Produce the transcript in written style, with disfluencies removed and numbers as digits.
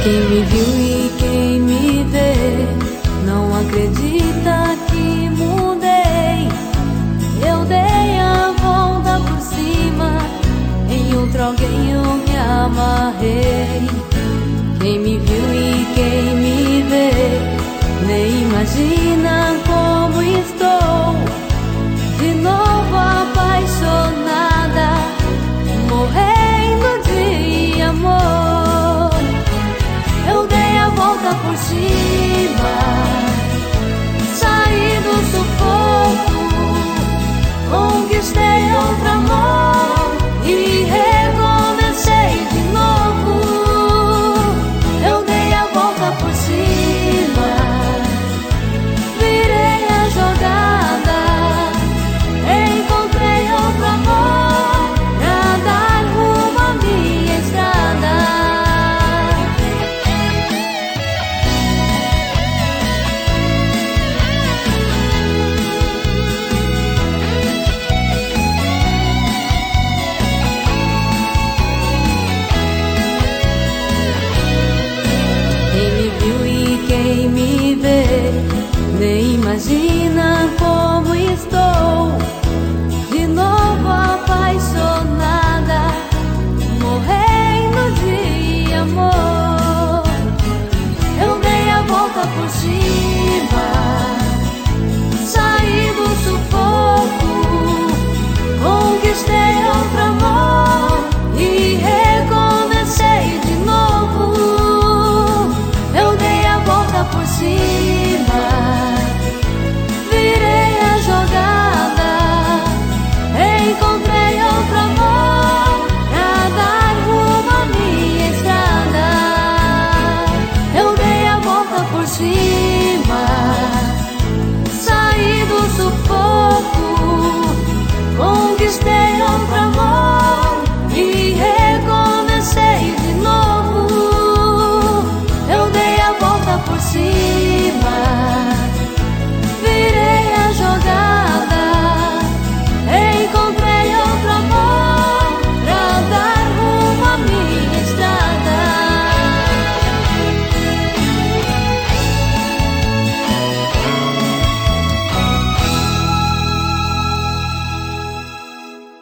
Quem me viu e quem me vê não acredita que mudei. Eu dei a volta por cima, em outro alguém eu me amarrei. Quem me viu e quem me vê nem imagina como estou, de novo apaixonada, morrendo de amor. Eu dei a volta por cima, saí do sufoco, conquistei outro amor e recomecei de novo. Eu dei a volta por cima, virei a jogada, encontrei outro amor pra dar rumo à minha estrada. Quem me viu e quem me vê nem imagina como